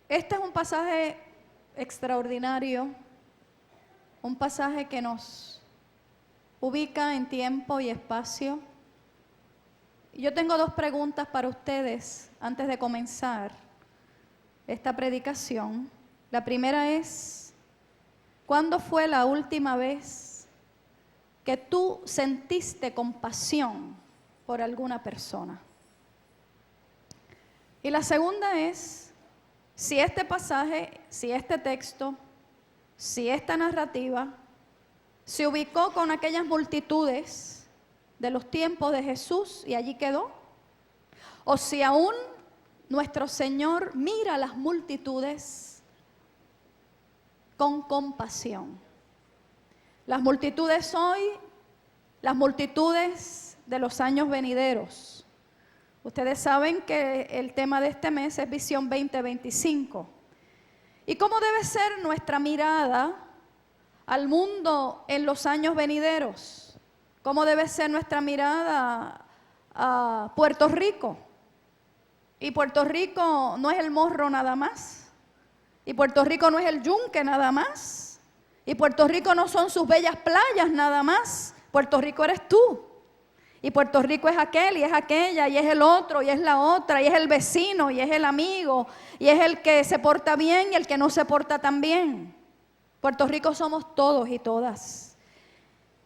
Este es un pasaje extraordinario, un pasaje que nos ubica en tiempo y espacio. Yo tengo dos preguntas para ustedes antes de comenzar esta predicación. La primera es, ¿cuándo fue la última vez que tú sentiste compasión por alguna persona? Y la segunda es, si este pasaje, si este texto, si esta narrativa se ubicó con aquellas multitudes de los tiempos de Jesús y allí quedó, o si aún nuestro Señor mira a las multitudes con compasión. Las multitudes hoy, las multitudes de los años venideros. Ustedes saben que el tema de este mes es Visión 2025. ¿Y cómo debe ser nuestra mirada al mundo en los años venideros? ¿Cómo debe ser nuestra mirada a Puerto Rico? Y Puerto Rico no es el Morro nada más. Y Puerto Rico no es el Yunque nada más. Y Puerto Rico no son sus bellas playas nada más. Puerto Rico eres tú. Y Puerto Rico es aquel y es aquella y es el otro y es la otra y es el vecino y es el amigo y es el que se porta bien y el que no se porta tan bien. Puerto Rico somos todos y todas.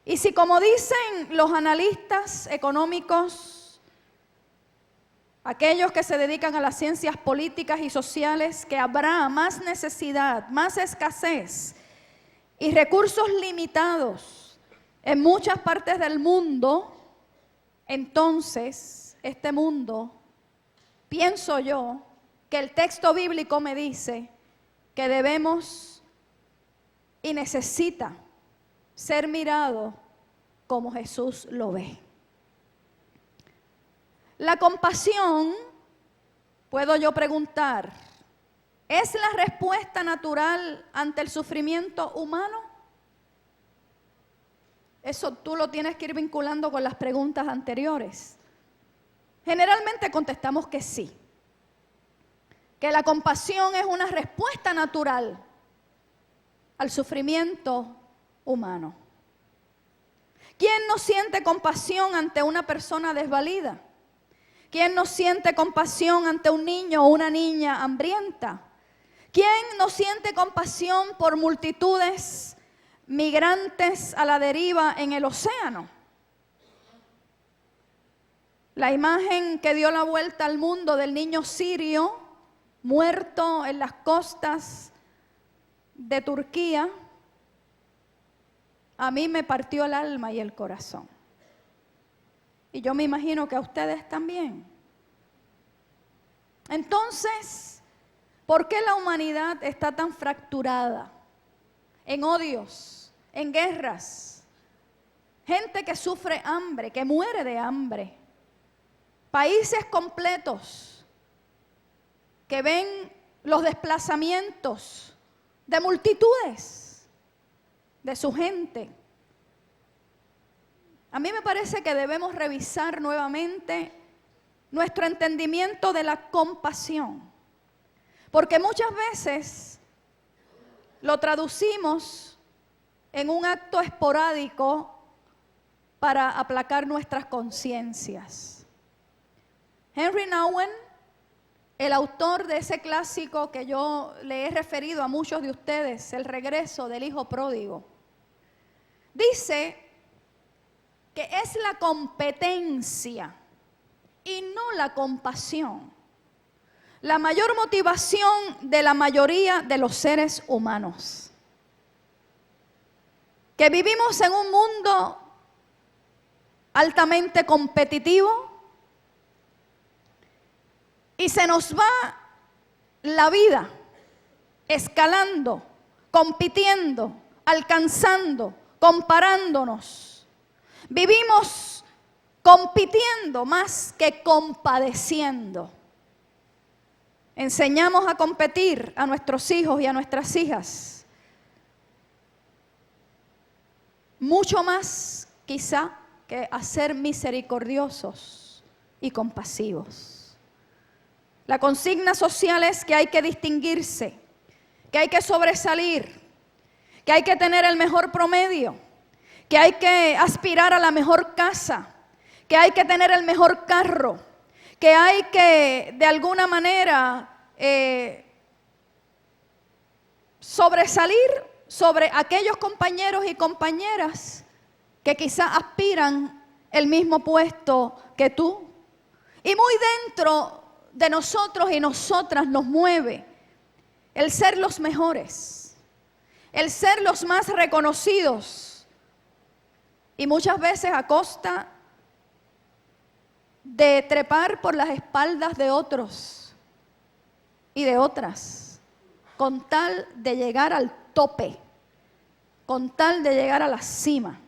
Y si, como dicen los analistas económicos, aquellos que se dedican a las ciencias políticas y sociales, que habrá más necesidad, más escasez y recursos limitados en muchas partes del mundo, entonces este mundo, pienso yo, que el texto bíblico me dice que debemos y necesita ser mirado como Jesús lo ve. La compasión, puedo yo preguntar, ¿es la respuesta natural ante el sufrimiento humano? Eso tú lo tienes que ir vinculando con las preguntas anteriores. Generalmente contestamos que sí, que la compasión es una respuesta natural al sufrimiento humano. ¿Quién no siente compasión ante una persona desvalida? ¿Quién no siente compasión ante un niño o una niña hambrienta? ¿Quién no siente compasión por multitudes migrantes a la deriva en el océano? La imagen que dio la vuelta al mundo del niño sirio muerto en las costas de Turquía, a mí me partió el alma y el corazón. Y yo me imagino que a ustedes también. Entonces, ¿por qué la humanidad está tan fracturada? En odios, en guerras, gente que sufre hambre, que muere de hambre, países completos que ven los desplazamientos de multitudes de su gente. A mí me parece que debemos revisar nuevamente nuestro entendimiento de la compasión, porque muchas veces lo traducimos en un acto esporádico para aplacar nuestras conciencias. Henry Nouwen, el autor de ese clásico que yo le he referido a muchos de ustedes, El regreso del hijo pródigo, dice que es la competencia y no la compasión la mayor motivación de la mayoría de los seres humanos. Que vivimos en un mundo altamente competitivo y se nos va la vida escalando, compitiendo, alcanzando, comparándonos. Vivimos compitiendo más que compadeciendo. Enseñamos a competir a nuestros hijos y a nuestras hijas. Mucho más quizá que a ser misericordiosos y compasivos. La consigna social es que hay que distinguirse, que hay que sobresalir, que hay que tener el mejor promedio, que hay que aspirar a la mejor casa, que hay que tener el mejor carro, que hay que de alguna manera sobresalir sobre aquellos compañeros y compañeras que quizá aspiran el mismo puesto que tú. Y muy dentro de nosotros y nosotras nos mueve el ser los mejores, el ser los más reconocidos, y muchas veces a costa de trepar por las espaldas de otros y de otras, con tal de llegar al tope, con tal de llegar a la cima.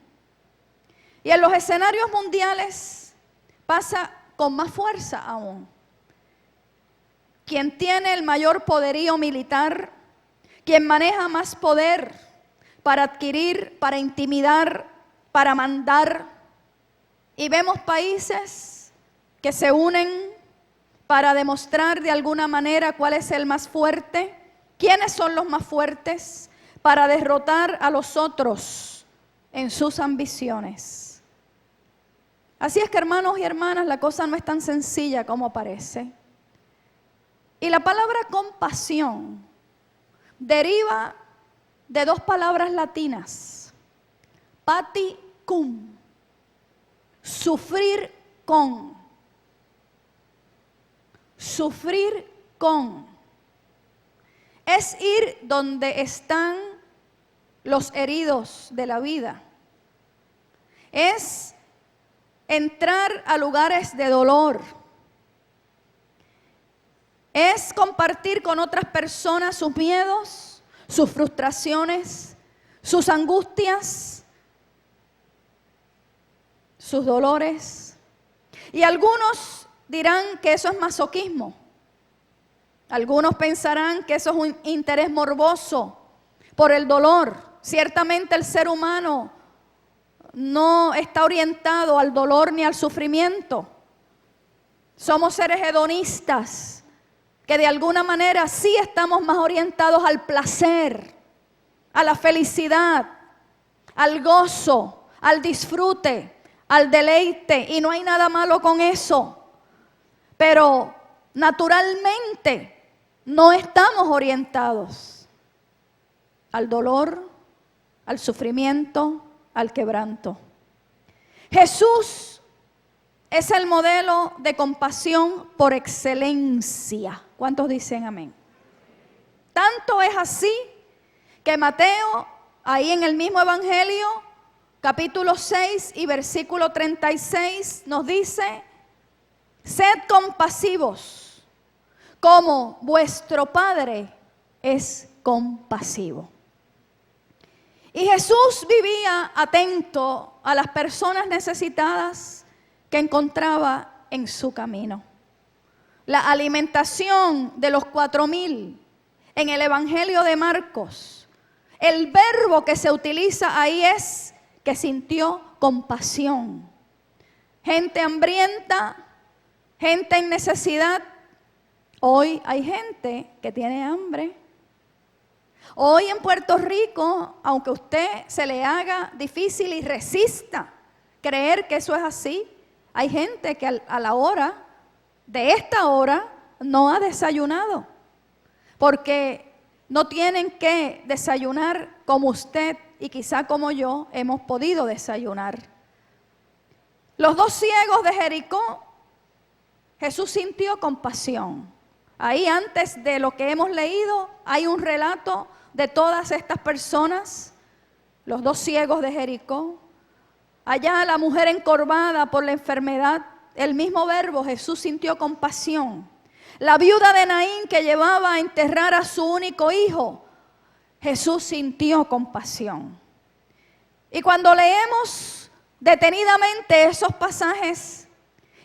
Y en los escenarios mundiales pasa con más fuerza aún. Quien tiene el mayor poderío militar, quien maneja más poder para adquirir, para intimidar, para mandar. Y vemos países que se unen para demostrar de alguna manera cuál es el más fuerte, quiénes son los más fuertes, para derrotar a los otros en sus ambiciones. Así es que, hermanos y hermanas, la cosa no es tan sencilla como parece. Y la palabra compasión deriva de dos palabras latinas: paticum, sufrir con. Sufrir con. Es ir donde están los heridos de la vida. Es entrar a lugares de dolor. Es compartir con otras personas sus miedos, sus frustraciones, sus angustias, sus dolores. Y algunos dirán que eso es masoquismo. Algunos pensarán que eso es un interés morboso por el dolor. Ciertamente el ser humano no está orientado al dolor ni al sufrimiento. Somos seres hedonistas que de alguna manera sí estamos más orientados al placer, a la felicidad, al gozo, al disfrute, al deleite, y no hay nada malo con eso. Pero naturalmente no estamos orientados al dolor, al sufrimiento, al quebranto. Jesús es el modelo de compasión por excelencia. ¿Cuántos dicen amén? Tanto es así que Mateo, ahí en el mismo Evangelio, capítulo 6 y versículo 36, nos dice: sed compasivos, como vuestro Padre es compasivo. Y Jesús vivía atento a las personas necesitadas que encontraba en su camino. La alimentación de los 4,000 en el Evangelio de Marcos, el verbo que se utiliza ahí es que sintió compasión. Gente hambrienta, gente en necesidad. Hoy hay gente que tiene hambre. Hoy en Puerto Rico, aunque a usted se le haga difícil y resista creer que eso es así, hay gente que a la hora de esta hora no ha desayunado, porque no tienen que desayunar como usted y quizá como yo hemos podido desayunar. Los 2 ciegos de Jericó, Jesús sintió compasión. Ahí, antes de lo que hemos leído, hay un relato de todas estas personas, los 2 ciegos de Jericó. Allá la mujer encorvada por la enfermedad, el mismo verbo, Jesús sintió compasión. La viuda de Naín que llevaba a enterrar a su único hijo, Jesús sintió compasión. Y cuando leemos detenidamente esos pasajes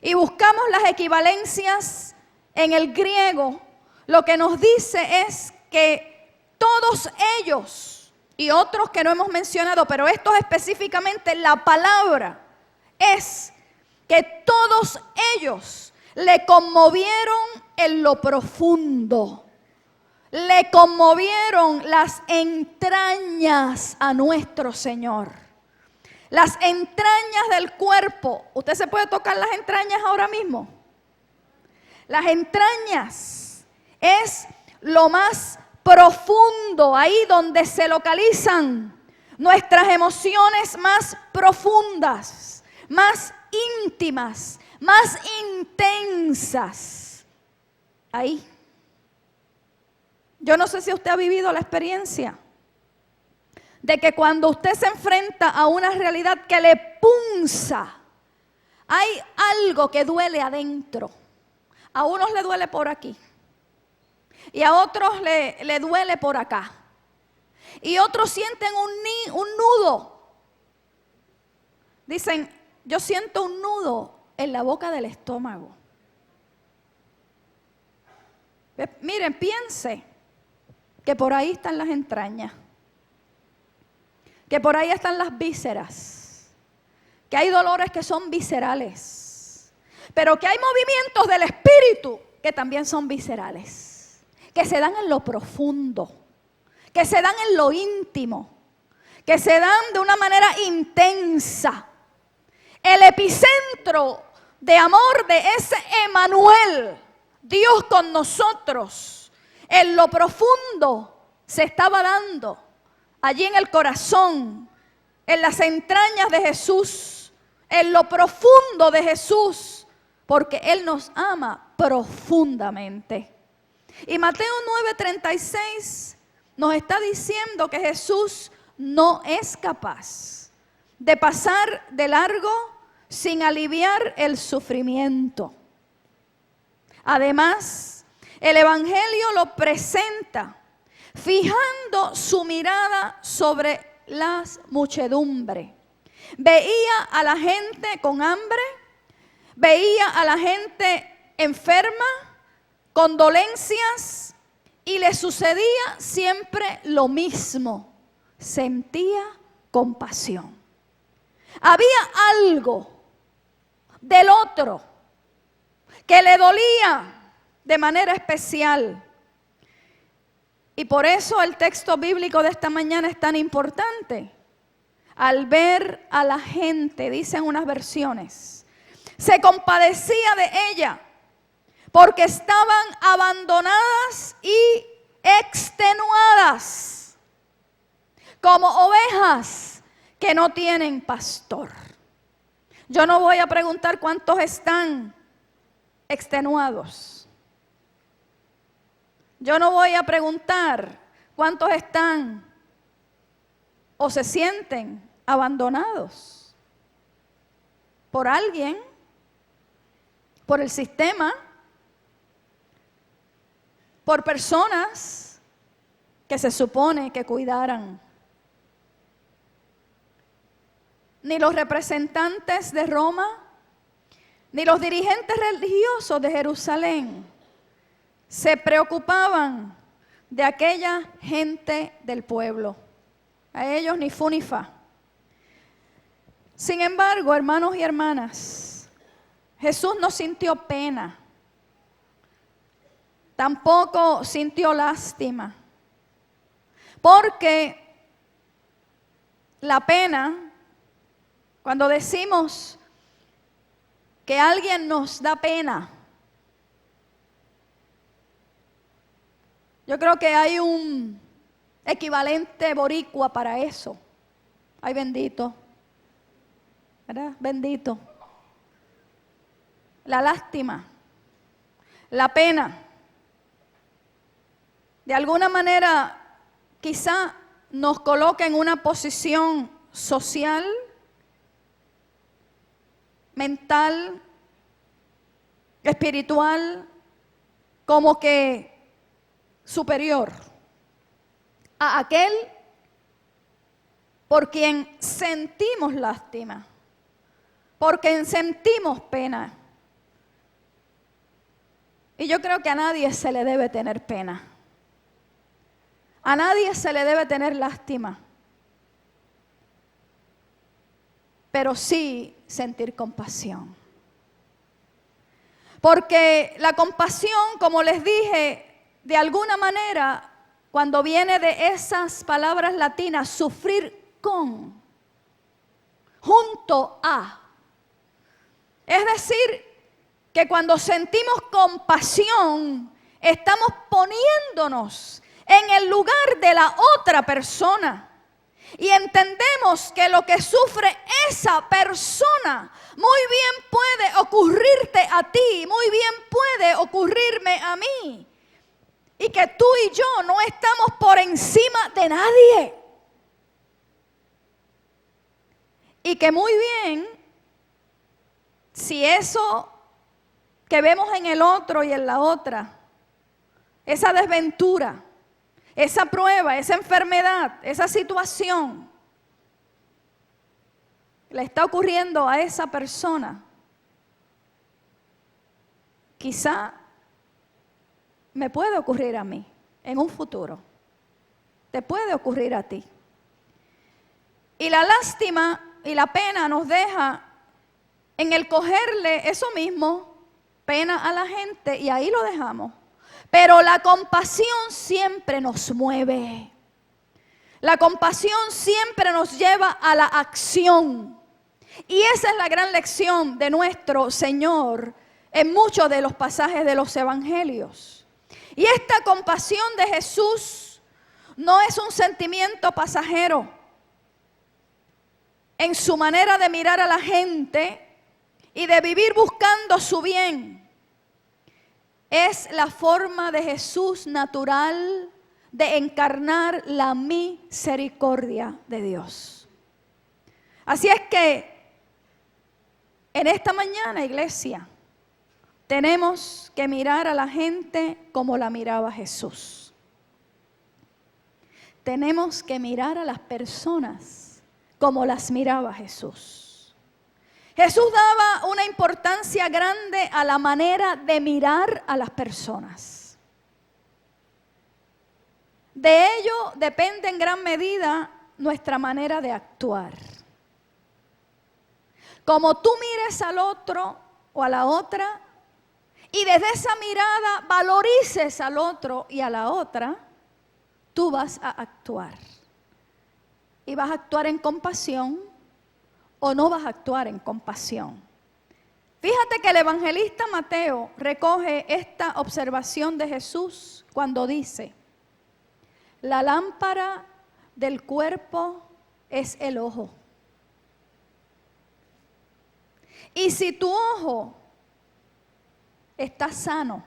y buscamos las equivalencias en el griego, lo que nos dice es que todos ellos y otros que no hemos mencionado, pero estos específicamente, la palabra es que todos ellos le conmovieron en lo profundo. Le conmovieron las entrañas a nuestro Señor. Las entrañas del cuerpo. ¿Usted se puede tocar las entrañas ahora mismo? Las entrañas es lo más profundo, ahí donde se localizan nuestras emociones más profundas, más íntimas, más intensas. Ahí. Yo no sé si usted ha vivido la experiencia de que cuando usted se enfrenta a una realidad que le punza, hay algo que duele adentro. A unos le duele por aquí y a otros le duele por acá. Y otros sienten un nudo. Dicen, yo siento un nudo en la boca del estómago. Miren, piense que por ahí están las entrañas, que por ahí están las vísceras, que hay dolores que son viscerales, pero que hay movimientos del espíritu que también son viscerales, que se dan en lo profundo, que se dan en lo íntimo, que se dan de una manera intensa. El epicentro de amor de ese Emmanuel, Dios con nosotros, en lo profundo se estaba dando, allí en el corazón, en las entrañas de Jesús, en lo profundo de Jesús, porque Él nos ama profundamente. Y Mateo 9:36 nos está diciendo que Jesús no es capaz de pasar de largo sin aliviar el sufrimiento. Además, el Evangelio lo presenta fijando su mirada sobre las muchedumbres. Veía a la gente con hambre, veía a la gente enferma, con dolencias, y le sucedía siempre lo mismo. Sentía compasión. Había algo del otro que le dolía de manera especial. Y por eso el texto bíblico de esta mañana es tan importante. Al ver a la gente, dicen unas versiones, se compadecía de ella, porque estaban abandonadas y extenuadas, como ovejas que no tienen pastor. Yo no voy a preguntar cuántos están extenuados. Yo no voy a preguntar cuántos están o se sienten abandonados por alguien, por el sistema, por personas que se supone que cuidaran. Ni los representantes de Roma, ni los dirigentes religiosos de Jerusalén se preocupaban de aquella gente del pueblo. A ellos ni fu ni fa. Sin embargo, hermanos y hermanas, Jesús no sintió pena. Tampoco sintió lástima. Porque la pena, cuando decimos que alguien nos da pena, yo creo que hay un equivalente boricua para eso. Ay, bendito. ¿Verdad? Bendito. La lástima, la pena. De alguna manera, quizá nos coloca en una posición social, mental, espiritual, como que superior a aquel por quien sentimos lástima, por quien sentimos pena. Y yo creo que a nadie se le debe tener pena. A nadie se le debe tener lástima. Pero sí sentir compasión. Porque la compasión, como les dije, de alguna manera, cuando viene de esas palabras latinas, sufrir con, junto a. Es decir, que cuando sentimos compasión, estamos poniéndonos en el lugar de la otra persona. Y entendemos que lo que sufre esa persona muy bien puede ocurrirte a ti, muy bien puede ocurrirme a mí. Y que tú y yo no estamos por encima de nadie. Y que muy bien, si eso que vemos en el otro y en la otra, esa desventura, esa prueba, esa enfermedad, esa situación, le está ocurriendo a esa persona, quizá me puede ocurrir a mí en un futuro. Te puede ocurrir a ti. Y la lástima y la pena nos deja en el cogerle eso mismo, pena a la gente, y ahí lo dejamos. Pero la compasión siempre nos mueve. La compasión siempre nos lleva a la acción. Y esa es la gran lección de nuestro Señor en muchos de los pasajes de los evangelios. Y esta compasión de Jesús no es un sentimiento pasajero. En su manera de mirar a la gente y de vivir buscando su bien. Es la forma de Jesús natural de encarnar la misericordia de Dios. Así es que en esta mañana, iglesia, tenemos que mirar a la gente como la miraba Jesús. Tenemos que mirar a las personas como las miraba Jesús. Jesús daba una importancia grande a la manera de mirar a las personas. De ello depende en gran medida nuestra manera de actuar. Como tú mires al otro o a la otra, y desde esa mirada valorices al otro y a la otra, tú vas a actuar. Y vas a actuar en compasión o no vas a actuar en compasión. Fíjate que el evangelista Mateo recoge esta observación de Jesús cuando dice: la lámpara del cuerpo es el ojo. Y si tu ojo está sano,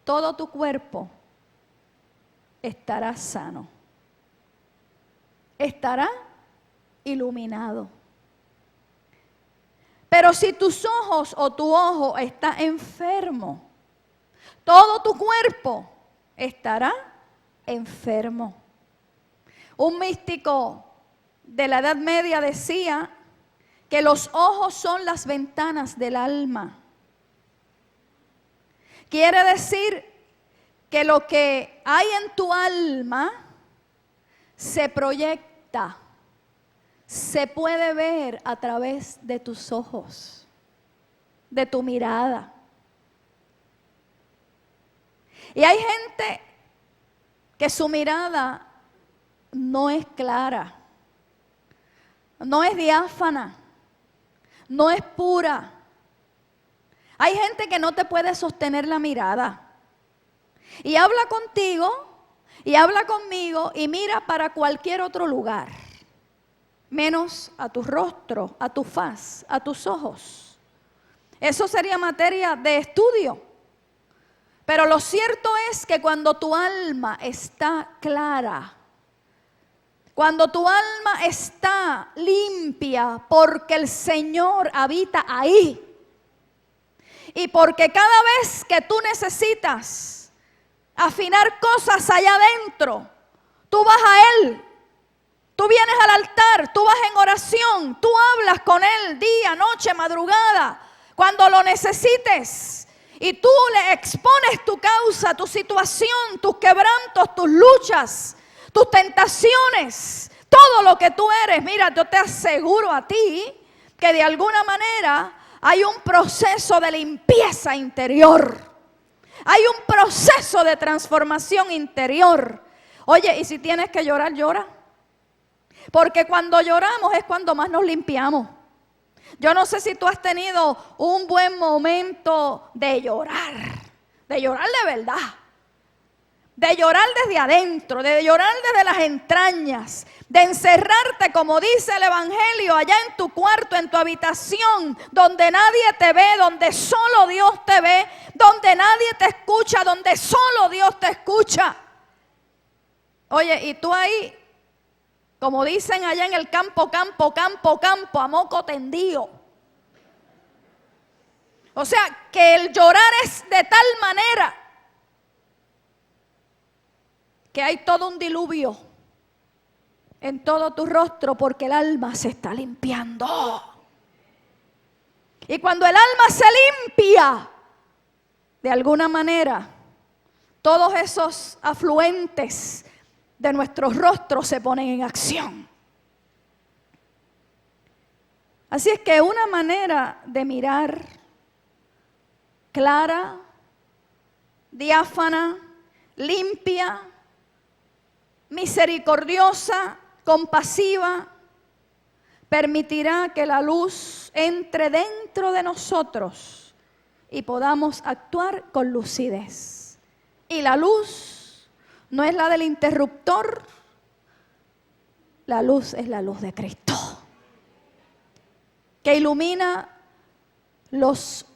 todo tu cuerpo estará sano. Estará iluminado. Pero si tus ojos o tu ojo está enfermo, todo tu cuerpo estará enfermo. Un místico de la Edad Media decía que los ojos son las ventanas del alma. Quiere decir que lo que hay en tu alma se proyecta, se puede ver a través de tus ojos, de tu mirada. Y hay gente que su mirada no es clara, no es diáfana, no es pura. Hay gente que no te puede sostener la mirada. Y habla contigo, y habla conmigo, y mira para cualquier otro lugar, menos a tu rostro, a tu faz, a tus ojos. Eso sería materia de estudio. Pero lo cierto es que cuando tu alma está clara, cuando tu alma está limpia, porque el Señor habita ahí, y porque cada vez que tú necesitas afinar cosas allá adentro, tú vas a Él, tú vienes al altar, tú vas en oración, tú hablas con Él día, noche, madrugada, cuando lo necesites, y tú le expones tu causa, tu situación, tus quebrantos, tus luchas, tus tentaciones, todo lo que tú eres. Mira, yo te aseguro a ti que de alguna manera hay un proceso de limpieza interior. Hay un proceso de transformación interior. Oye, y si tienes que llorar, llora. Porque cuando lloramos es cuando más nos limpiamos. Yo no sé si tú has tenido un buen momento de llorar de verdad. De llorar desde adentro, de llorar desde las entrañas, de encerrarte, como dice el Evangelio, allá en tu cuarto, en tu habitación, donde nadie te ve, donde solo Dios te ve, donde nadie te escucha, donde solo Dios te escucha. Oye, y tú ahí, como dicen allá en el campo, a moco tendido. O sea, que el llorar es de tal manera que hay todo un diluvio en todo tu rostro porque el alma se está limpiando. Y cuando el alma se limpia, de alguna manera, todos esos afluentes de nuestros rostros se ponen en acción. Así es que una manera de mirar clara, diáfana, limpia, misericordiosa, compasiva, permitirá que la luz entre dentro de nosotros y podamos actuar con lucidez. Y la luz no es la del interruptor, la luz es la luz de Cristo, que ilumina los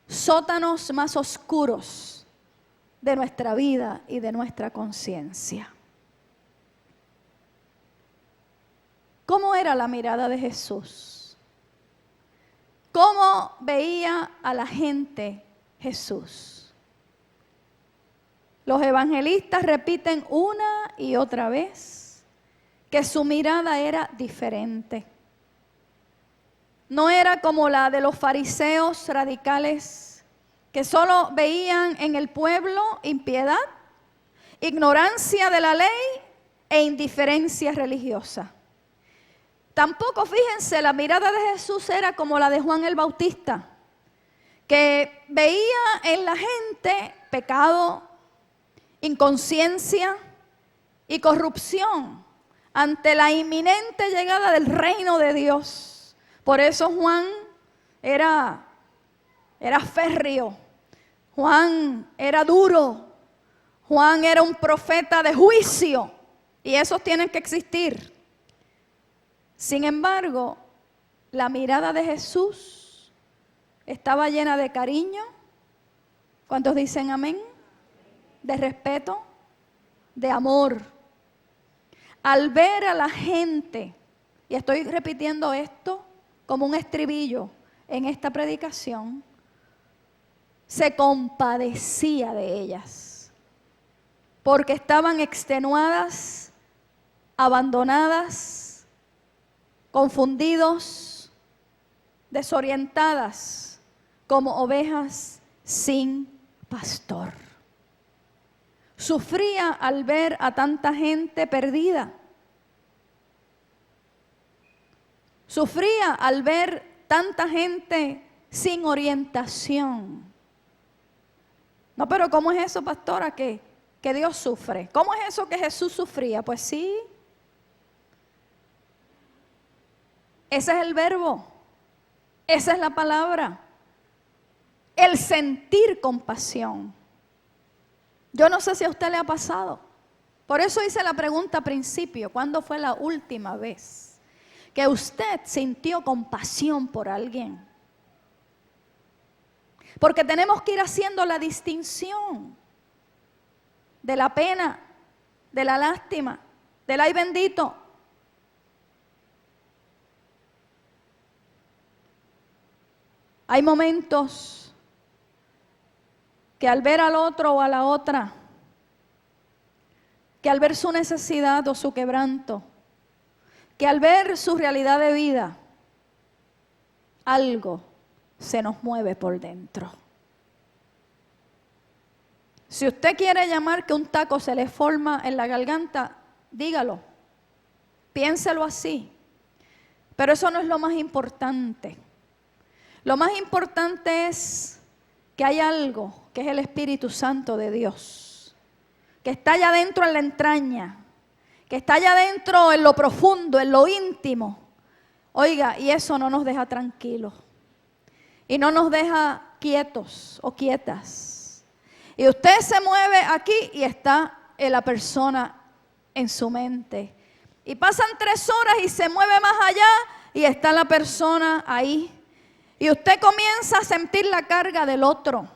sótanos más oscuros de nuestra vida y de nuestra conciencia. ¿Cómo era la mirada de Jesús? ¿Cómo veía a la gente Jesús? Los evangelistas repiten una y otra vez que su mirada era diferente. No era como la de los fariseos radicales que solo veían en el pueblo impiedad, ignorancia de la ley e indiferencia religiosa. Tampoco, fíjense, la mirada de Jesús era como la de Juan el Bautista, que veía en la gente pecado, inconsciencia y corrupción ante la inminente llegada del reino de Dios. Por eso Juan era férreo, Juan era duro, Juan era un profeta de juicio y esos tienen que existir. Sin embargo, la mirada de Jesús estaba llena de cariño. ¿Cuántos dicen amén? De respeto, de amor. Al ver a la gente, y estoy repitiendo esto como un estribillo en esta predicación, se compadecía de ellas, porque estaban extenuadas, abandonadas, confundidos, desorientadas, como ovejas sin pastor. Sufría al ver a tanta gente perdida. Sufría al ver tanta gente sin orientación. No, pero ¿cómo es eso, pastora, que Dios sufre? ¿Cómo es eso que Jesús sufría? Pues sí. Ese es el verbo, esa es la palabra, el sentir compasión. Yo no sé si a usted le ha pasado, por eso hice la pregunta al principio, ¿cuándo fue la última vez que usted sintió compasión por alguien? Porque tenemos que ir haciendo la distinción de la pena, de la lástima, del ay bendito. Hay momentos que al ver al otro o a la otra, que al ver su necesidad o su quebranto, que al ver su realidad de vida, algo se nos mueve por dentro. Si usted quiere llamar que un taco se le forma en la garganta, dígalo, piénselo así. Pero eso no es lo más importante. Lo más importante es que hay algo que es el Espíritu Santo de Dios, que está allá adentro en la entraña, que está allá adentro en lo profundo, en lo íntimo. Oiga, y eso no nos deja tranquilos y no nos deja quietos o quietas. Y usted se mueve aquí y está la persona en su mente. Y pasan 3 horas y se mueve más allá y está la persona ahí. Y usted comienza a sentir la carga del otro.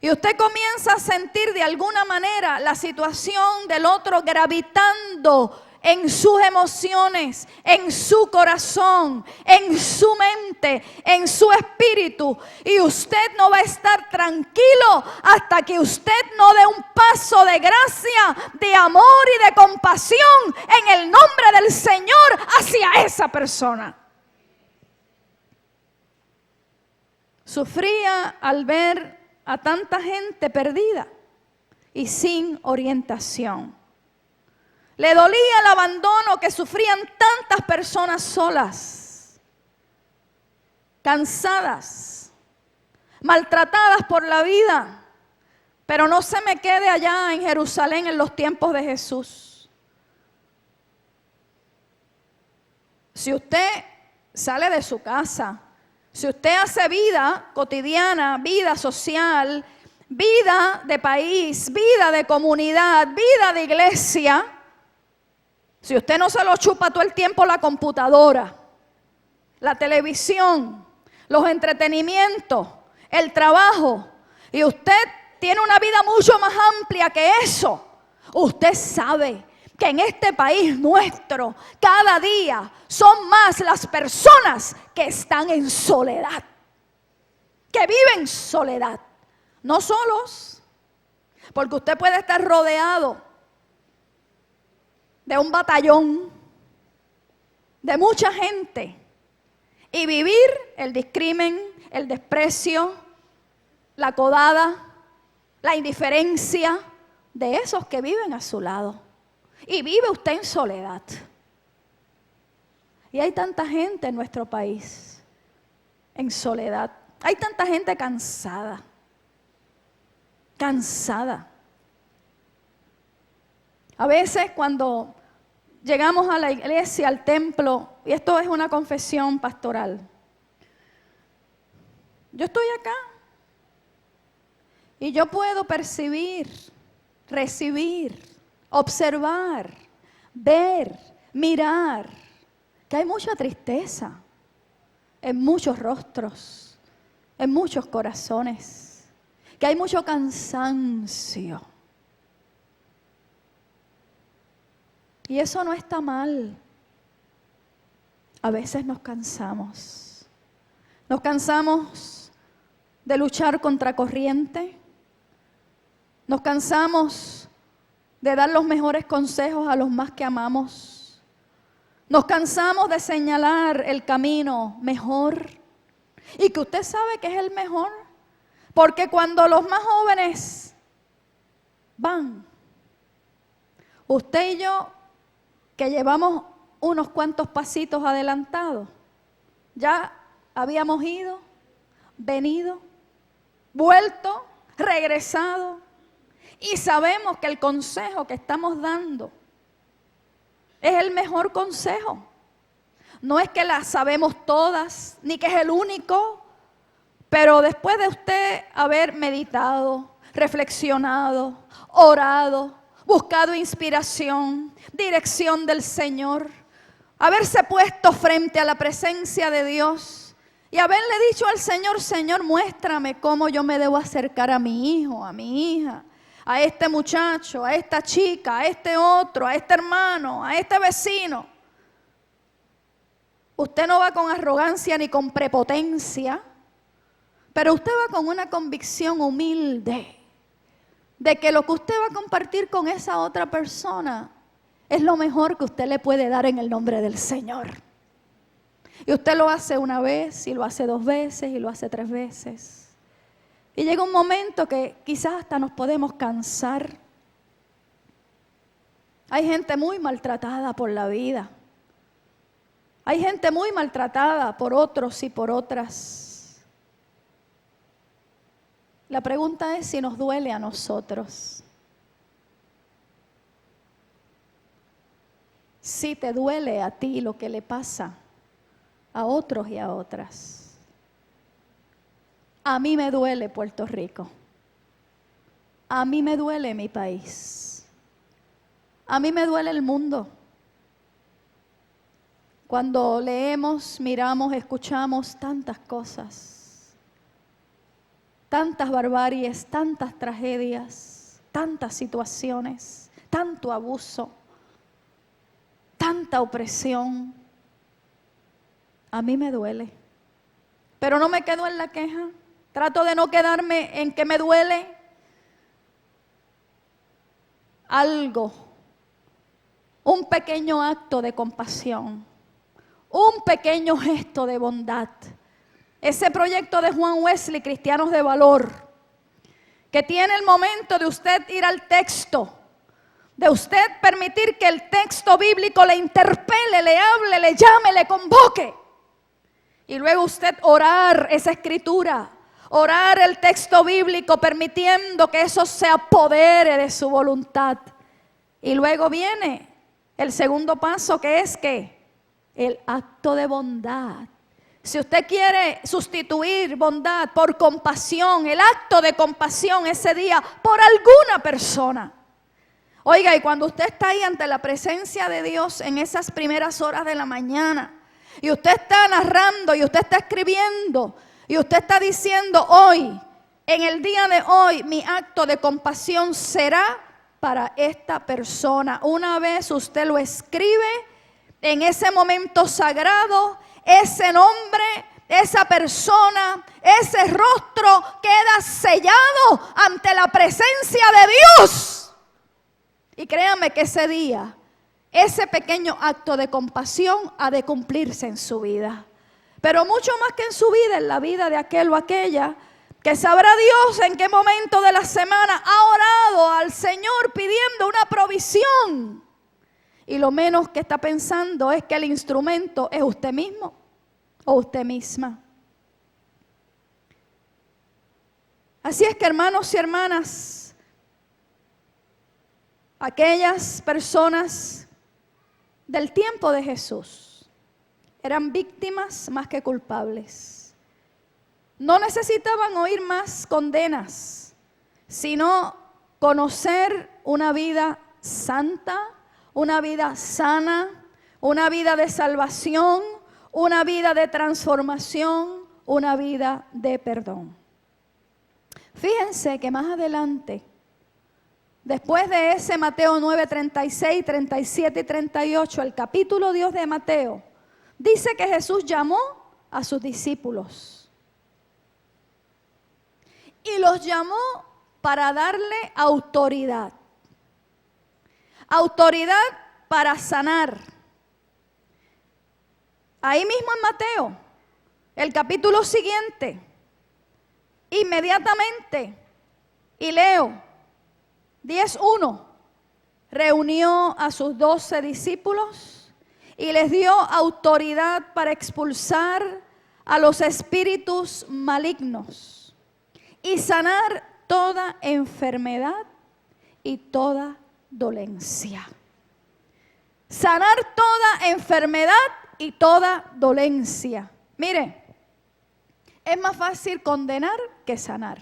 Y usted comienza a sentir de alguna manera la situación del otro gravitando en sus emociones, en su corazón, en su mente, en su espíritu. Y usted no va a estar tranquilo hasta que usted no dé un paso de gracia, de amor y de compasión en el nombre del Señor hacia esa persona. Sufría al ver a tanta gente perdida y sin orientación. Le dolía el abandono que sufrían tantas personas solas, cansadas, maltratadas por la vida. Pero no se me quede allá en Jerusalén en los tiempos de Jesús. Si usted sale de su casa, si usted hace vida cotidiana, vida social, vida de país, vida de comunidad, vida de iglesia, si usted no se lo chupa todo el tiempo la computadora, la televisión, los entretenimientos, el trabajo, y usted tiene una vida mucho más amplia que eso, usted sabe que en este país nuestro, cada día son más las personas que están en soledad, que viven soledad, no solos, porque usted puede estar rodeado de un batallón, de mucha gente, y vivir el discrimen, el desprecio, la codada, la indiferencia de esos que viven a su lado. Y vive usted en soledad. Y hay tanta gente en nuestro país en soledad. Hay tanta gente cansada. Cansada. A veces cuando llegamos a la iglesia, al templo, y esto es una confesión pastoral. Yo estoy acá y yo puedo percibir, recibir, observar, ver, mirar, que hay mucha tristeza en muchos rostros, en muchos corazones, que hay mucho cansancio. Y eso no está mal. A veces nos cansamos. Nos cansamos de luchar contra corriente. Nos cansamos de dar los mejores consejos a los más que amamos. Nos cansamos de señalar el camino mejor. Y que usted sabe que es el mejor. Porque cuando los más jóvenes van, usted y yo, que llevamos unos cuantos pasitos adelantados, ya habíamos ido, venido, vuelto, regresado, y sabemos que el consejo que estamos dando es el mejor consejo. No es que la sabemos todas, ni que es el único, pero después de usted haber meditado, reflexionado, orado, buscado inspiración, dirección del Señor, haberse puesto frente a la presencia de Dios y haberle dicho al Señor: Señor, muéstrame cómo yo me debo acercar a mi hijo, a mi hija, a este muchacho, a esta chica, a este otro, a este hermano, a este vecino. Usted no va con arrogancia ni con prepotencia, pero usted va con una convicción humilde de que lo que usted va a compartir con esa otra persona es lo mejor que usted le puede dar en el nombre del Señor. Y usted lo hace una vez, y lo hace 2 veces, y lo hace 3 veces. Y llega un momento que quizás hasta nos podemos cansar. Hay gente muy maltratada por la vida. Hay gente muy maltratada por otros y por otras. La pregunta es si nos duele a nosotros. Si te duele a ti lo que le pasa a otros y a otras. A mí me duele Puerto Rico. A mí me duele mi país. A mí me duele el mundo. Cuando leemos, miramos, escuchamos tantas cosas, tantas barbaries, tantas tragedias, tantas situaciones, tanto abuso, tanta opresión, a mí me duele. Pero no me quedo en la queja, trato de no quedarme en que me duele. Algo, un pequeño acto de compasión, un pequeño gesto de bondad. Ese proyecto de Juan Wesley, Cristianos de Valor, que tiene el momento de usted ir al texto, de usted permitir que el texto bíblico le interpele, le hable, le llame, le convoque. Y luego usted orar esa escritura, orar el texto bíblico, permitiendo que eso se apodere de su voluntad. Y luego viene el segundo paso, que es que el acto de bondad. Si usted quiere sustituir bondad por compasión, el acto de compasión ese día por alguna persona. Oiga, y cuando usted está ahí ante la presencia de Dios en esas primeras horas de la mañana, y usted está narrando, y usted está escribiendo, y usted está diciendo hoy, en el día de hoy, mi acto de compasión será para esta persona. Una vez usted lo escribe, en ese momento sagrado, ese nombre, esa persona, ese rostro queda sellado ante la presencia de Dios. Y créame que ese día, ese pequeño acto de compasión ha de cumplirse en su vida. Pero mucho más que en su vida, en la vida de aquel o aquella que sabrá Dios en qué momento de la semana ha orado al Señor pidiendo una provisión. Y lo menos que está pensando es que el instrumento es usted mismo o usted misma. Así es que, hermanos y hermanas, aquellas personas del tiempo de Jesús eran víctimas más que culpables. No necesitaban oír más condenas, sino conocer una vida santa, una vida sana, una vida de salvación, una vida de transformación, una vida de perdón. Fíjense que más adelante, después de ese Mateo 9, 36, 37 y 38, el capítulo 2 de Mateo, dice que Jesús llamó a sus discípulos. Y los llamó para darle autoridad. Autoridad para sanar. Ahí mismo en Mateo, el capítulo siguiente, inmediatamente, y leo, 10:1, reunió a sus 12 discípulos y les dio autoridad para expulsar a los espíritus malignos y sanar toda enfermedad y toda dolencia. Sanar toda enfermedad y toda dolencia. Mire, es más fácil condenar que sanar.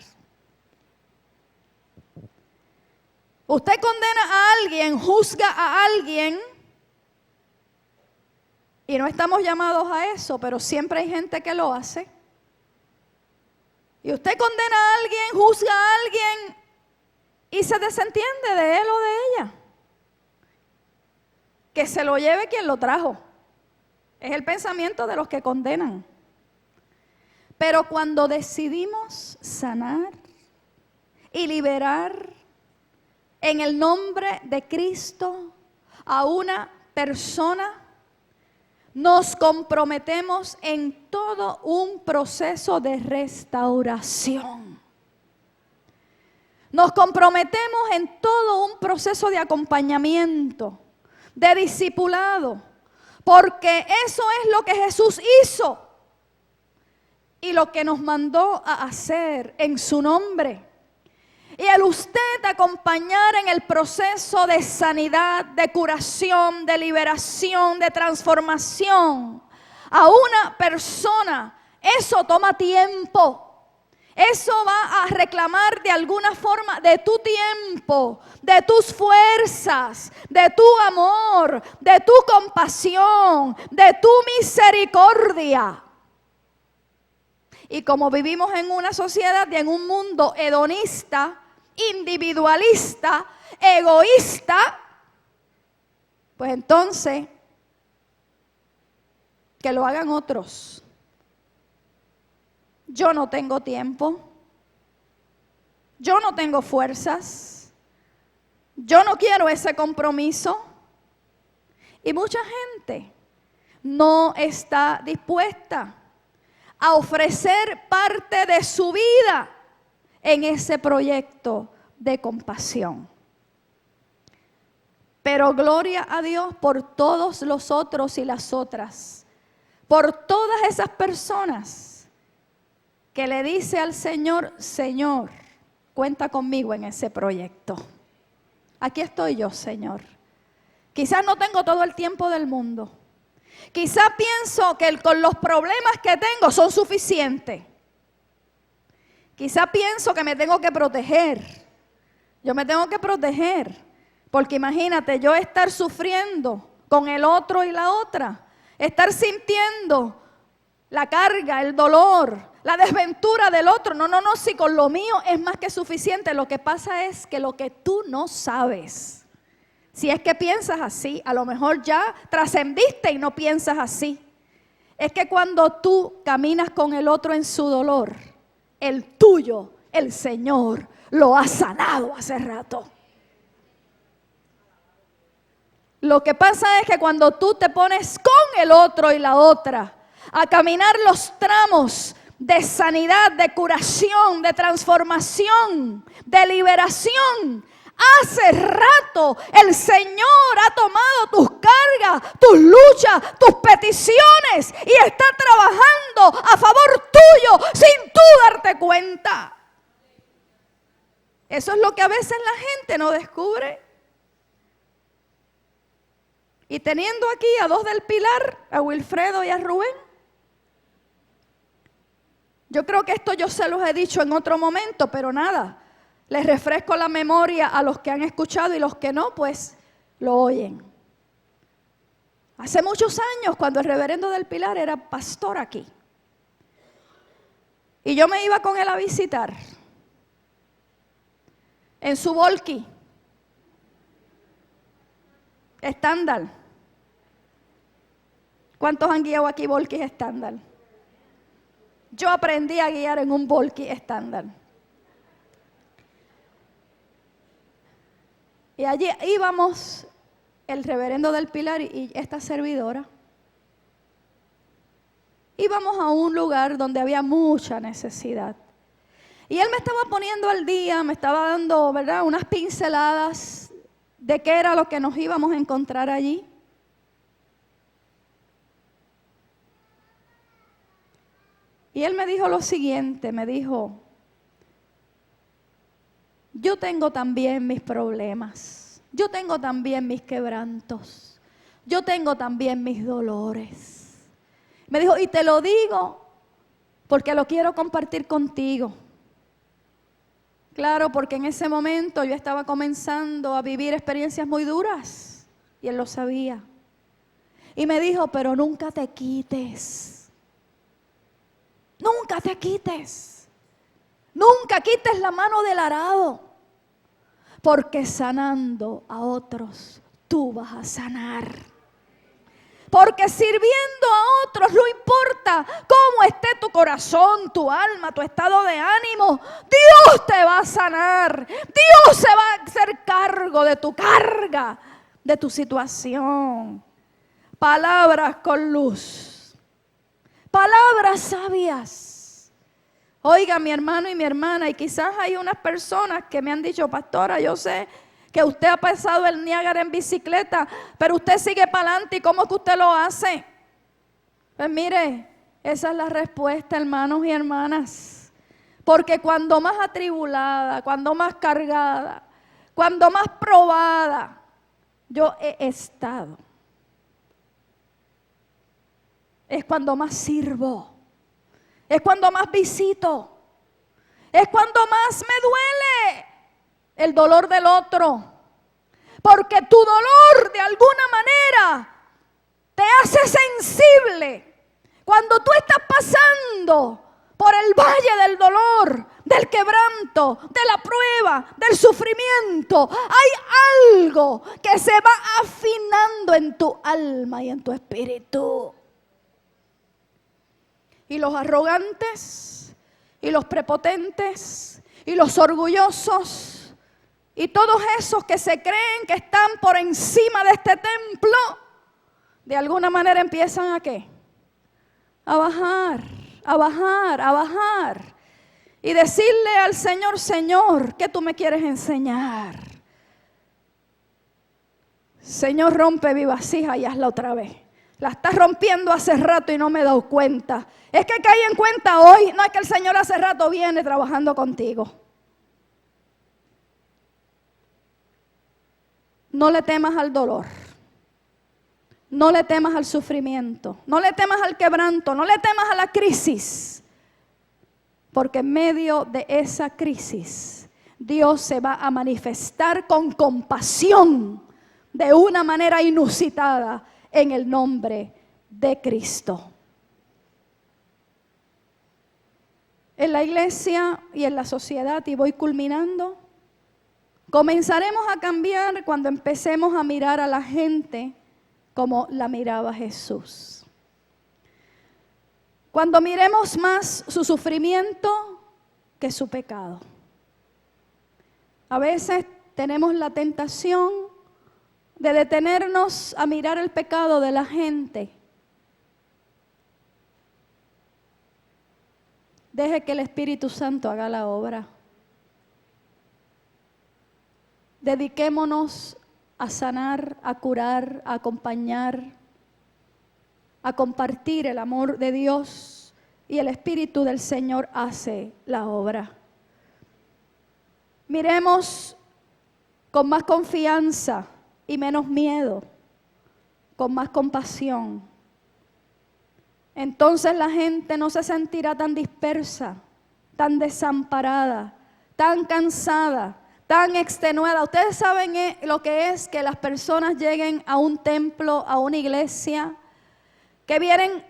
Usted condena a alguien, juzga a alguien, y no estamos llamados a eso, pero siempre hay gente que lo hace. Y usted condena a alguien, juzga a alguien y se desentiende de él o de ella. Que se lo lleve quien lo trajo. Es el pensamiento de los que condenan. Pero cuando decidimos sanar y liberar en el nombre de Cristo a una persona, nos comprometemos en todo un proceso de restauración. Nos comprometemos en todo un proceso de acompañamiento, de discipulado, porque eso es lo que Jesús hizo. y lo que nos mandó a hacer en su nombre. Y el usted acompañar en el proceso de sanidad, de curación, de liberación, de transformación a una persona, eso toma tiempo. Eso va a reclamar de alguna forma de tu tiempo, de tus fuerzas, de tu amor, de tu compasión, de tu misericordia. Y como vivimos en una sociedad y en un mundo hedonista, individualista, egoísta, pues entonces que lo hagan otros. Yo no tengo tiempo, yo no tengo fuerzas, yo no quiero ese compromiso. Y mucha gente no está dispuesta a ofrecer parte de su vida en ese proyecto de compasión. Pero gloria a Dios por todos los otros y las otras, por todas esas personas que le dice al Señor, Señor, cuenta conmigo en ese proyecto. Aquí estoy yo, Señor. Quizás no tengo todo el tiempo del mundo. Quizás pienso que con los problemas que tengo son suficientes. Quizás pienso que me tengo que proteger. Yo me tengo que proteger. Porque imagínate, yo estar sufriendo con el otro y la otra. Estar sintiendo la carga, el dolor, la desventura del otro. No, si con lo mío es más que suficiente. Lo que pasa es que lo que tú no sabes, si es que piensas así, a lo mejor ya trascendiste y no piensas así, es que cuando tú caminas con el otro en su dolor, el tuyo, el Señor, lo ha sanado hace rato. Lo que pasa es que cuando tú te pones con el otro y la otra a caminar los tramos de sanidad, de curación, de transformación, de liberación, hace rato el Señor ha tomado tus cargas, tus luchas, tus peticiones y está trabajando a favor tuyo sin tú darte cuenta. Eso es lo que a veces la gente no descubre. Y teniendo aquí a dos del Pilar, a Wilfredo y a Rubén, yo creo que esto yo se los he dicho en otro momento, pero nada, les refresco la memoria a los que han escuchado y los que no, pues lo oyen. Hace muchos años, cuando el reverendo del Pilar era pastor aquí, y yo me iba con él a visitar en su volky estándar. ¿Cuántos han guiado aquí volky estándar? Yo aprendí a guiar en un volky estándar. Y allí íbamos el reverendo del Pilar y esta servidora. Íbamos a un lugar donde había mucha necesidad. Y él me estaba poniendo al día, me estaba dando, ¿verdad?, unas pinceladas de qué era lo que nos íbamos a encontrar allí. Y él me dijo lo siguiente, me dijo, yo tengo también mis problemas, yo tengo también mis quebrantos, yo tengo también mis dolores. Me dijo, y te lo digo porque lo quiero compartir contigo. Claro, porque en ese momento yo estaba comenzando a vivir experiencias muy duras y él lo sabía. Y me dijo, pero nunca te quites. Nunca te quites. Nunca quites la mano del arado. Porque sanando a otros, tú vas a sanar. Porque sirviendo a otros, no importa cómo esté tu corazón, tu alma, tu estado de ánimo, Dios te va a sanar. Dios se va a hacer cargo de tu carga, de tu situación. Palabras con luz. Palabras sabias. Oiga, mi hermano y mi hermana, y quizás hay unas personas que me han dicho, pastora, yo sé que usted ha pasado el Niágara en bicicleta, pero usted sigue para adelante, ¿y cómo es que usted lo hace? Pues mire, Esa es la respuesta, hermanos y hermanas. Porque cuando más atribulada, cuando más cargada, cuando más probada yo he estado, es cuando más sirvo, es cuando más visito, es cuando más me duele el dolor del otro. Porque tu dolor de alguna manera te hace sensible. Cuando tú estás pasando por el valle del dolor, del quebranto, de la prueba, del sufrimiento, hay algo que se va afinando en tu alma y en tu espíritu. Y los arrogantes, y los prepotentes, y los orgullosos, y todos esos que se creen que están por encima de este templo, de alguna manera empiezan ¿a qué? A bajar, a bajar, a bajar. Y decirle al Señor, Señor, ¿qué tú me quieres enseñar? Señor, rompe mi vasija y hazla otra vez. La estás rompiendo hace rato y no me he dado cuenta. Es que caí en cuenta hoy. No, es que el Señor hace rato viene trabajando contigo. No le temas al dolor. No le temas al sufrimiento. No le temas al quebranto. No le temas a la crisis. Porque en medio de esa crisis, Dios se va a manifestar con compasión de una manera inusitada en el nombre de Cristo. En la iglesia y en la sociedad, y voy culminando, comenzaremos a cambiar cuando empecemos a mirar a la gente como la miraba Jesús. Cuando miremos más su sufrimiento que su pecado. A veces tenemos la tentación de detenernos a mirar el pecado de la gente. Deje que el Espíritu Santo haga la obra. Dediquémonos a sanar, a curar, a acompañar, a compartir el amor de Dios, y el Espíritu del Señor hace la obra. Miremos con más confianza y menos miedo, con más compasión. Entonces la gente no se sentirá tan dispersa, tan desamparada, tan cansada, tan extenuada. Ustedes saben lo que es que las personas lleguen a un templo, a una iglesia, que vienen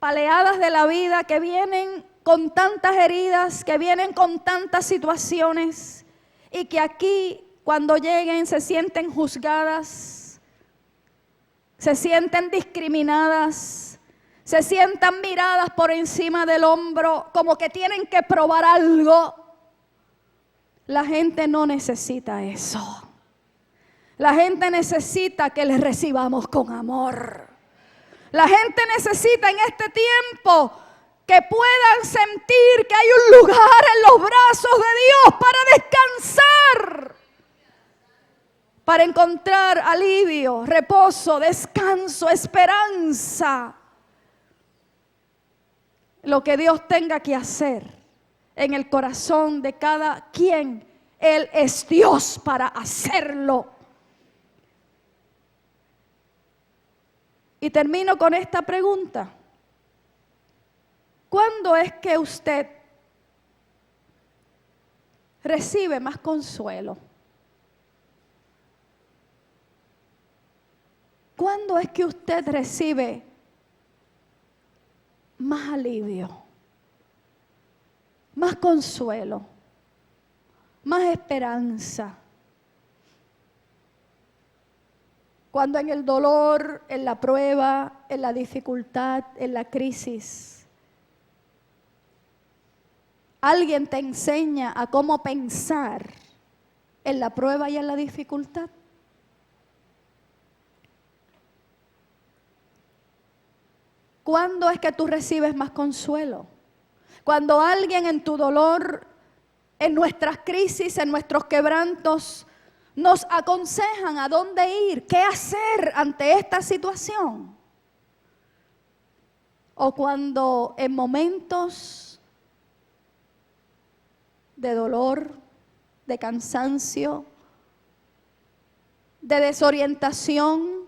paleadas de la vida, que vienen con tantas heridas, que vienen con tantas situaciones, y que aquí cuando lleguen se sienten juzgadas, se sienten discriminadas, se sientan miradas por encima del hombro, como que tienen que probar algo. La gente no necesita eso. La gente necesita que les recibamos con amor. La gente necesita en este tiempo que puedan sentir que hay un lugar en los brazos de Dios para descansar, para encontrar alivio, reposo, descanso, esperanza. Lo que Dios tenga que hacer en el corazón de cada quien, Él es Dios para hacerlo. Y termino con esta pregunta. ¿Cuándo es que usted recibe más consuelo? ¿Cuándo es que usted recibe más alivio, más consuelo, más esperanza? Cuando en el dolor, en la prueba, en la dificultad, en la crisis, alguien te enseña a cómo pensar en la prueba y en la dificultad. ¿Cuándo es que tú recibes más consuelo? Cuando alguien en tu dolor, en nuestras crisis, en nuestros quebrantos, nos aconsejan a dónde ir, qué hacer ante esta situación. o cuando en momentos de dolor, de cansancio, de desorientación,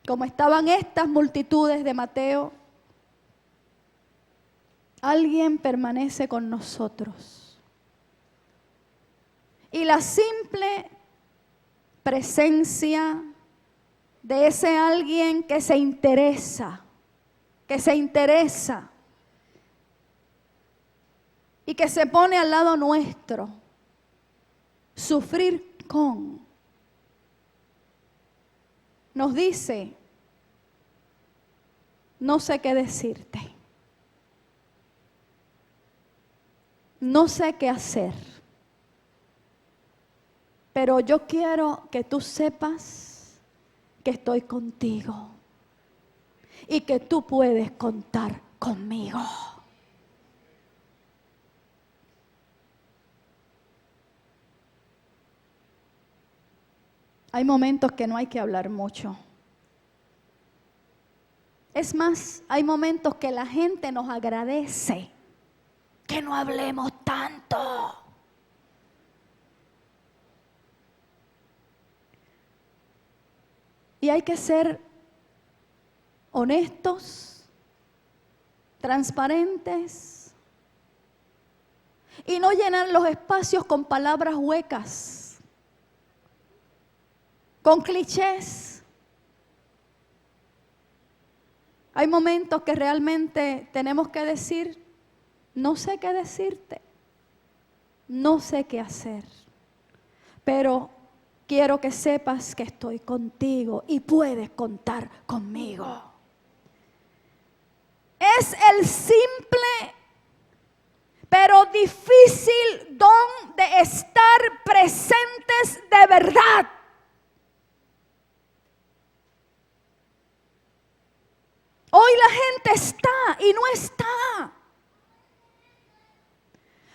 como estaban estas multitudes de Mateo, alguien permanece con nosotros. Y la simple presencia de ese alguien que se interesa y que se pone al lado nuestro, sufrir con, nos dice, no sé qué decirte, no sé qué hacer, pero yo quiero que tú sepas que estoy contigo y que tú puedes contar conmigo. Hay momentos que no hay que hablar mucho. Es más, hay momentos que la gente nos agradece que no hablemos tanto. Y hay que ser honestos, transparentes y no llenar los espacios con palabras huecas, con clichés. Hay momentos que realmente tenemos que decir, no sé qué decirte, no sé qué hacer, pero quiero que sepas que estoy contigo y puedes contar conmigo. Es el simple pero difícil don de estar presentes de verdad. Hoy la gente está y no está.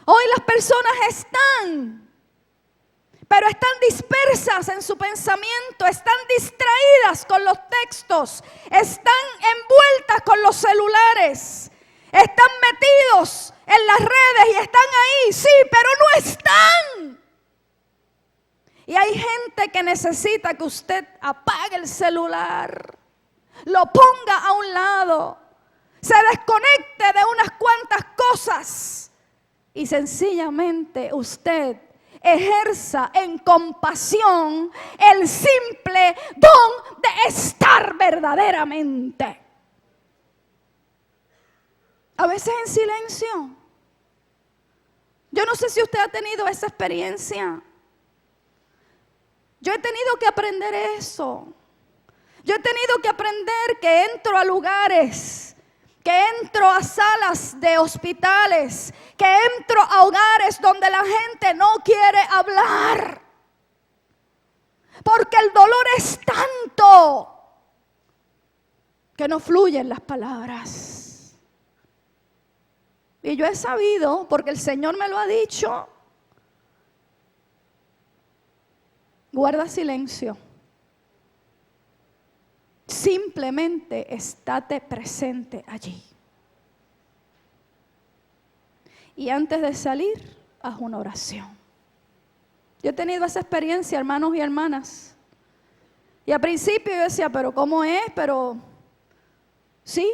Hoy las personas están, pero están dispersas en su pensamiento, están distraídas con los textos, están envueltas con los celulares, están metidos en las redes y están ahí, sí, pero no están. Y hay gente que necesita que usted apague el celular, lo ponga a un lado, se desconecte de unas cuantas cosas y sencillamente usted ejerza en compasión el simple don de estar verdaderamente. A veces en silencio. Yo no sé si usted ha tenido esa experiencia. Yo he tenido que aprender eso. Yo he tenido que aprender que entro a lugares, que entro a salas de hospitales, que entro a hogares donde la gente no quiere hablar. Porque el dolor es tanto que no fluyen las palabras. Y yo he sabido, porque el Señor me lo ha dicho, guarda silencio. Simplemente estate presente allí. Y antes de salir, haz una oración. Yo he tenido esa experiencia, hermanos y hermanas. Y al principio yo decía, pero ¿cómo es? Pero sí,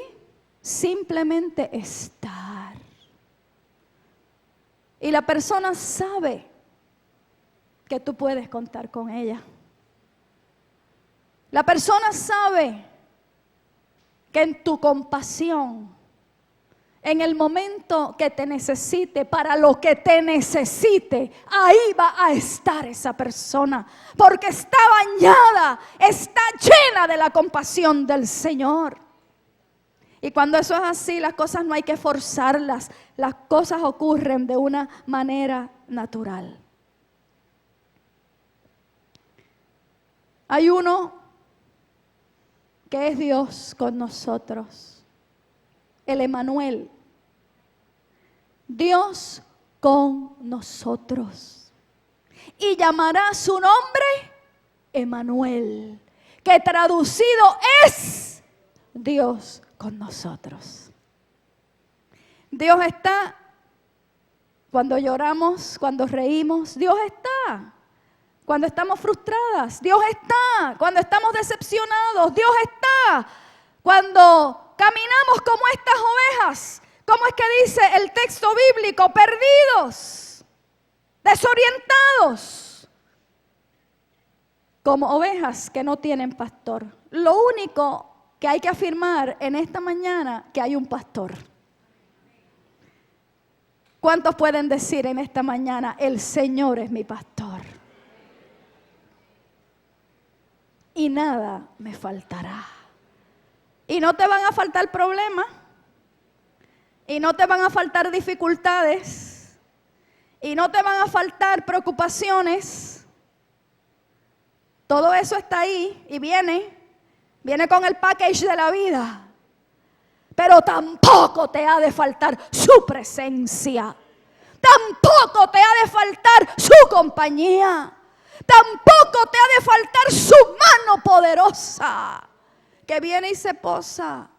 simplemente estar. Y la persona sabe que tú puedes contar con ella. La persona sabe que en tu compasión, en el momento que te necesite, para lo que te necesite, ahí va a estar esa persona, porque está bañada, está llena de la compasión del Señor. Y cuando eso es así, las cosas no hay que forzarlas, las cosas ocurren de una manera natural. Hay uno que es Dios con nosotros, el Emmanuel, Dios con nosotros, y llamará su nombre Emmanuel, que traducido es Dios con nosotros. Dios está cuando lloramos, cuando reímos. Dios está cuando estamos frustradas. Dios está cuando estamos decepcionados. Dios está cuando caminamos como estas ovejas. ¿Cómo es que dice el texto bíblico? Perdidos, desorientados, como ovejas que no tienen pastor. Lo único que hay que afirmar en esta mañana, que hay un pastor. ¿Cuántos pueden decir en esta mañana, el Señor es mi pastor? Y nada me faltará. Y no te van a faltar problemas. Y no te van a faltar dificultades. Y no te van a faltar preocupaciones. Todo eso está ahí y viene con el package de la vida. Pero tampoco te ha de faltar su presencia. Tampoco te ha de faltar su compañía. Tampoco te ha de faltar su mano poderosa que viene y se posa.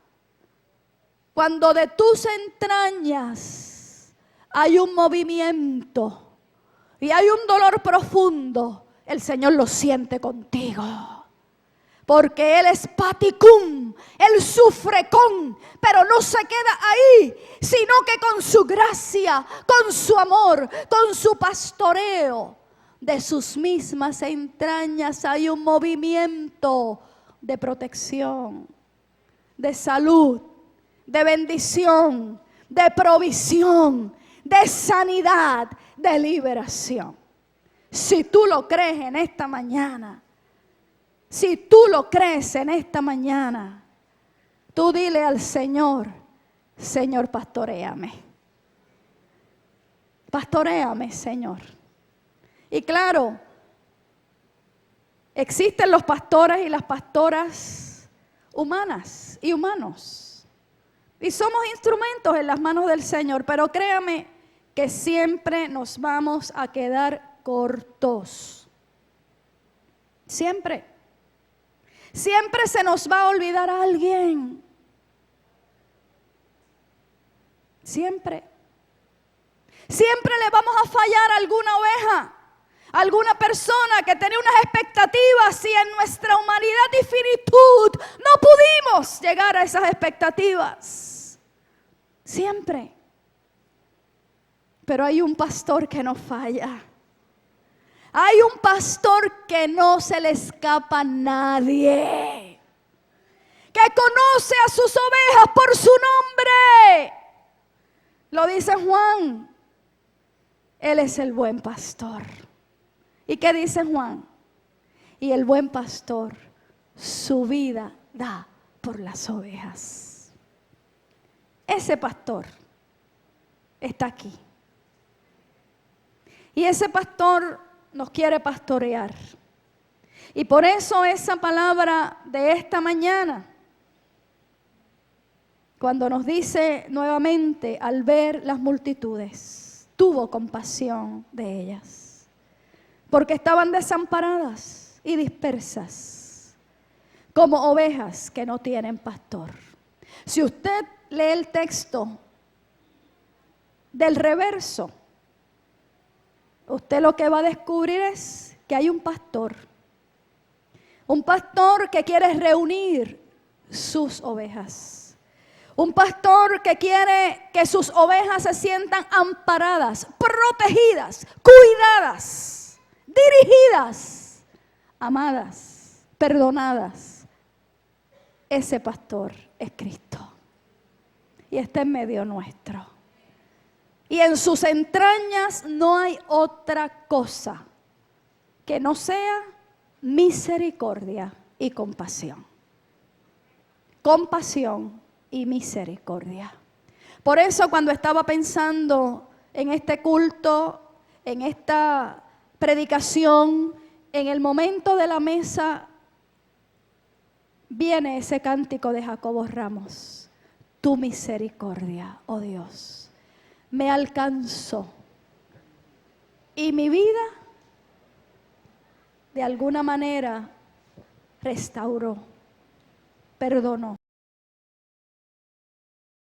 Cuando de tus entrañas hay un movimiento y hay un dolor profundo, el Señor lo siente contigo. Porque Él es paticum, Él sufre con, pero no se queda ahí, sino que con su gracia, con su amor, con su pastoreo, de sus mismas entrañas hay un movimiento de protección, de salud, de bendición, de provisión, de sanidad, de liberación. Si tú lo crees en esta mañana, si tú lo crees en esta mañana, tú dile al Señor, Señor, pastoréame. Pastoréame, Señor. Y claro, existen los pastores y las pastoras humanas y humanos. Y somos instrumentos en las manos del Señor, pero créame que siempre nos vamos a quedar cortos. Siempre. Siempre se nos va a olvidar a alguien. Siempre. Siempre le vamos a fallar a alguna oveja, a alguna persona que tenía unas expectativas y en nuestra humanidad y finitud no pudimos llegar a esas expectativas. Siempre. Pero hay un pastor que no falla. Hay un pastor que no se le escapa a nadie, que conoce a sus ovejas por su nombre. Lo dice Juan. Él es el buen pastor. ¿Y qué dice Juan? Y el buen pastor su vida da por las ovejas. Ese pastor está aquí. Y ese pastor nos quiere pastorear. Y por eso esa palabra de esta mañana, cuando nos dice nuevamente, al ver las multitudes, tuvo compasión de ellas, porque estaban desamparadas y dispersas, como ovejas que no tienen pastor. Si usted lee el texto del reverso, usted lo que va a descubrir es que hay un pastor que quiere reunir sus ovejas. Un pastor que quiere que sus ovejas se sientan amparadas, protegidas, cuidadas, dirigidas, amadas, perdonadas. Ese pastor es Cristo y está en medio nuestro. Y en sus entrañas no hay otra cosa que no sea misericordia y compasión. Compasión y misericordia. Por eso cuando estaba pensando en este culto, en esta predicación, en el momento de la mesa, viene ese cántico de Jacobo Ramos. Tu misericordia, oh Dios, me alcanzó y mi vida de alguna manera restauró, perdonó.